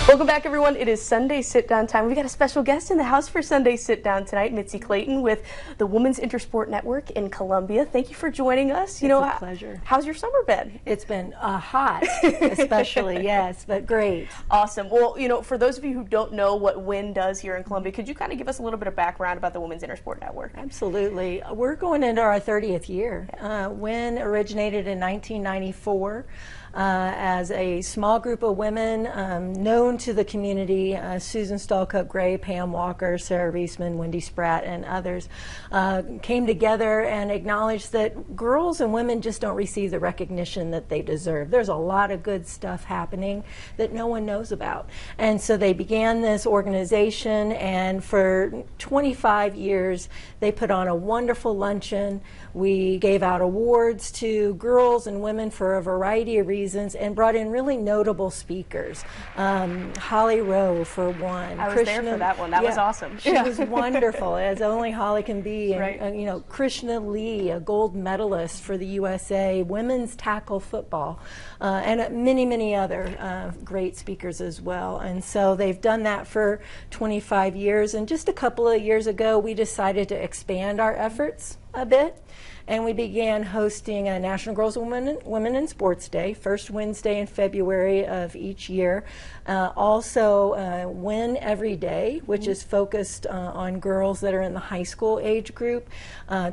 Welcome back, everyone. It is Sunday Sit Down time. We got a special guest in the house for Sunday Sit Down tonight, Mitzi Clayton with the Women's Intersport Network in Columbia. Thank you for joining us. It's a pleasure. How's your summer been? It's been hot, especially, yes, but great. Awesome. Well, for those of you who don't know what WIN does here in Columbia, could you kind of give us a little bit of background about the Women's Intersport Network? Absolutely. We're going into our 30th year. WIN originated in 1994. As a small group of women known to the community, Susan Stallcup Gray, Pam Walker, Sarah Reisman, Wendy Spratt, and others came together and acknowledged that girls and women just don't receive the recognition that they deserve. There's a lot of good stuff happening that no one knows about. And so they began this organization, and for 25 years they put on a wonderful luncheon. We gave out awards to girls and women for a variety of reasons, and brought in really notable speakers. Holly Rowe, for one. I was there for that one. That was awesome. She was wonderful, as only Holly can be. And, right. Krishna Lee, a gold medalist for the USA, women's tackle football, and many, many other great speakers as well. And so they've done that for 25 years. And just a couple of years ago, we decided to expand our efforts a bit. And we began hosting a National Girls and Women in Sports Day, first Wednesday in February of each year. Also, WIN Every Day, which is focused on girls that are in the high school age group,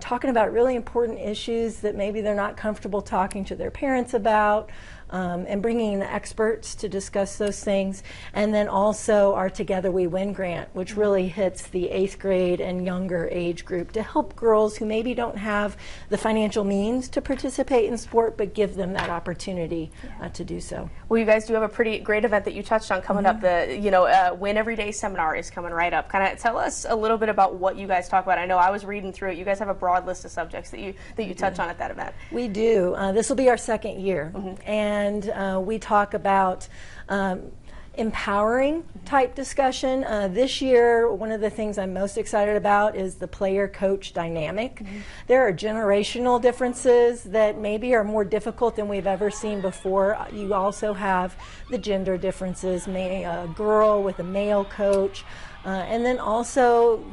talking about really important issues that maybe they're not comfortable talking to their parents about. And bringing in experts to discuss those things. And then also our Together We Win grant, which really hits the 8th grade and younger age group to help girls who maybe don't have the financial means to participate in sport, but give them that opportunity to do so. Well, you guys do have a pretty great event that you touched on coming up. The WIN Every Day seminar is coming right up. Kind of tell us a little bit about what you guys talk about. I know I was reading through it. You guys have a broad list of subjects that you touch on at that event. We do. This will be our second year. And we talk about empowering type discussion. This year, one of the things I'm most excited about is the player-coach dynamic. There are generational differences that maybe are more difficult than we've ever seen before. You also have the gender differences, a girl with a male coach, and then also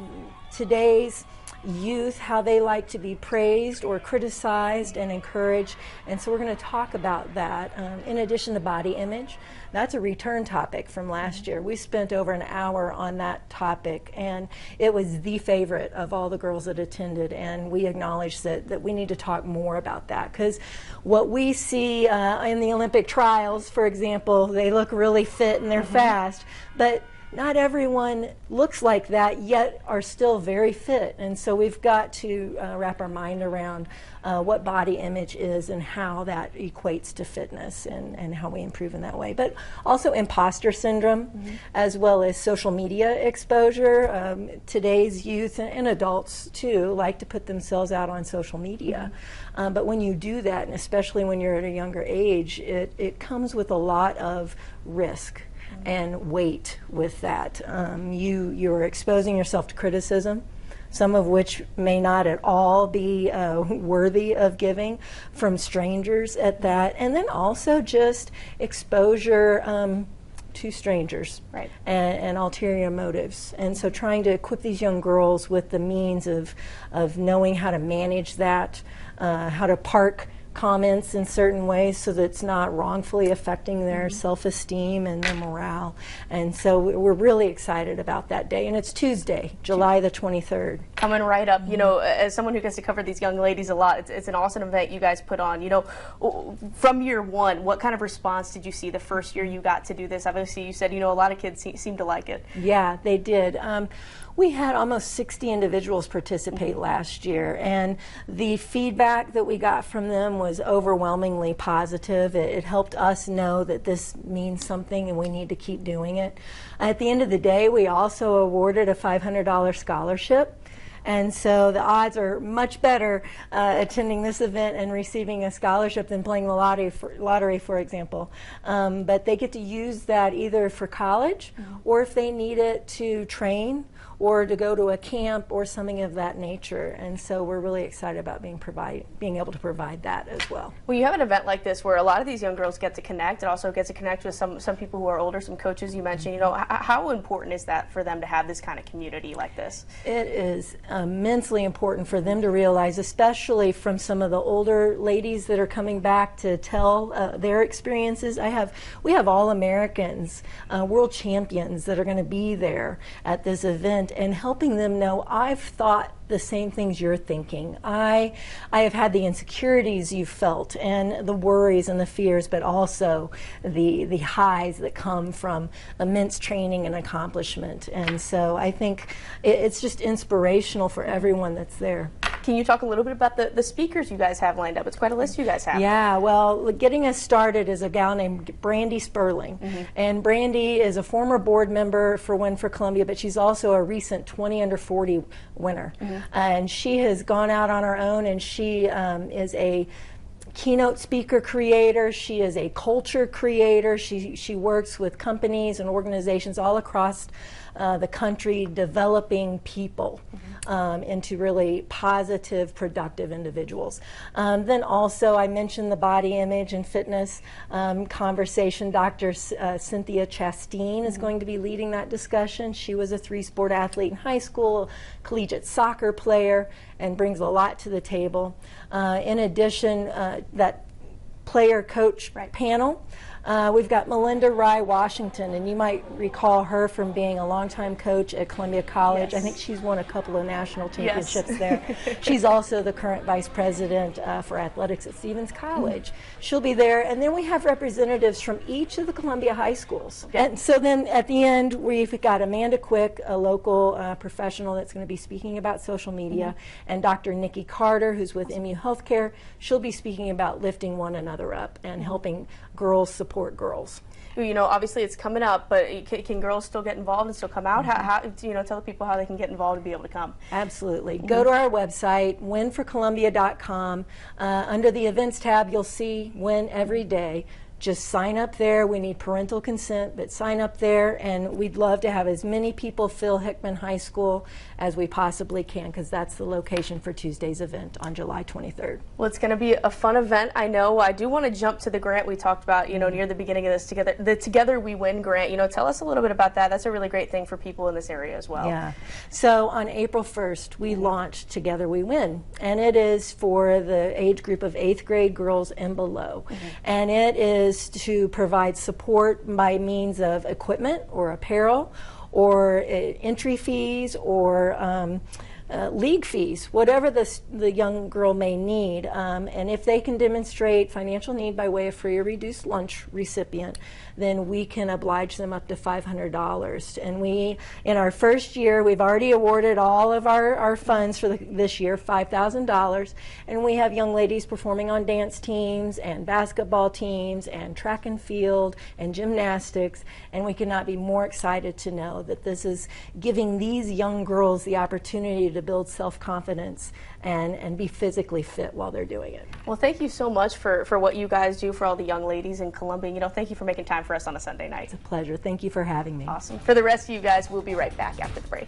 today's youth, how they like to be praised or criticized and encouraged. And so we're going to talk about that. In addition to body image, that's a return topic from last year. We spent over an hour on that topic, and it was the favorite of all the girls that attended, and we acknowledged that we need to talk more about that, because what we see in the Olympic trials, for example, they look really fit and they're fast, but not everyone looks like that, yet are still very fit. And so we've got to wrap our mind around what body image is and how that equates to fitness, and how we improve in that way. But also imposter syndrome, as well as social media exposure. Today's youth and adults too like to put themselves out on social media. But when you do that, and especially when you're at a younger age, it comes with a lot of risk and weight with that. You're exposing yourself to criticism, some of which may not at all be worthy of giving, from strangers at that, and then also just exposure to strangers, right, and ulterior motives. And so trying to equip these young girls with the means of knowing how to manage that, how to park comments in certain ways so that it's not wrongfully affecting their self-esteem and their morale. And so we're really excited about that day. And it's Tuesday, July the 23rd. Coming right up. As someone who gets to cover these young ladies a lot, it's an awesome event you guys put on. From year one, what kind of response did you see the first year you got to do this? Obviously, you said, a lot of kids seem to like it. Yeah, they did. We had almost 60 individuals participate last year, and the feedback that we got from them was overwhelmingly positive. It helped us know that this means something and we need to keep doing it. At the end of the day, we also awarded a $500 scholarship, And so the odds are much better attending this event and receiving a scholarship than playing the lottery, for example. But they get to use that either for college or if they need it to train or to go to a camp or something of that nature. And so we're really excited about being able to provide that as well. Well, you have an event like this where a lot of these young girls get to connect and also get to connect with some people who are older, some coaches you mentioned. You know, how important is that for them to have this kind of community like this? It is immensely important for them to realize, especially from some of the older ladies that are coming back to tell their experiences. We have All-Americans, world champions that are going to be there at this event, and helping them know, I've thought the same things you're thinking. I have had the insecurities you've felt and the worries and the fears, but also the highs that come from immense training and accomplishment. And so I think it's just inspirational for everyone that's there. Can you talk a little bit about the speakers you guys have lined up? It's quite a list you guys have. Yeah, well, getting us started is a gal named Brandy Sperling. And Brandy is a former board member for Win for Columbia, but she's also a recent 20 under 40 winner. And she has gone out on her own, and she is a keynote speaker creator. She is a culture creator. She works with companies and organizations all across the country, developing people into really positive, productive individuals. Then also, I mentioned the body image and fitness conversation. Dr. Cynthia Chasteen is going to be leading that discussion. She was a 3-sport athlete in high school, collegiate soccer player, and brings a lot to the table. In addition, that player-coach panel, we've got Melinda Rye Washington, and you might recall her from being a longtime coach at Columbia College. Yes. I think she's won a couple of national championships there. She's also the current vice president for athletics at Stevens College. She'll be there, and then we have representatives from each of the Columbia high schools. And so then at the end, we've got Amanda Quick, a local professional that's going to be speaking about social media, and Dr. Nikki Carter, who's with MU Healthcare. She'll be speaking about lifting one another up and helping girls support girls. You know, obviously it's coming up, but can girls still get involved and still come out? How you know, tell people how they can get involved and be able to come. Absolutely. Go to our website, winforcolumbia.com. Under the events tab, you'll see Win every day. Just sign up there. We need parental consent, but sign up there, and we'd love to have as many people fill Hickman High School as we possibly can, because that's the location for Tuesday's event on July 23rd. Well, it's going to be a fun event, I know. I do want to jump to the grant we talked about, you know, near the beginning of this, the Together We Win grant. You know, tell us a little bit about that. That's a really great thing for people in this area as well. Yeah. So on April 1st, we launched Together We Win, and it is for the age group of 8th grade girls and below. And it is to provide support by means of equipment or apparel or entry fees or league fees, whatever the young girl may need. And if they can demonstrate financial need by way of free or reduced lunch recipient, then we can oblige them up to $500. And we, in our first year, we've already awarded all of our funds for this year, $5,000. And we have young ladies performing on dance teams and basketball teams and track and field and gymnastics. And we could not be more excited to know that this is giving these young girls the opportunity to build self-confidence and be physically fit while they're doing it. Well, thank you so much for what you guys do for all the young ladies in Columbia. You know, thank you for making time for us on a Sunday night. It's a pleasure. Thank you for having me. Awesome. For the rest of you guys, we'll be right back after the break.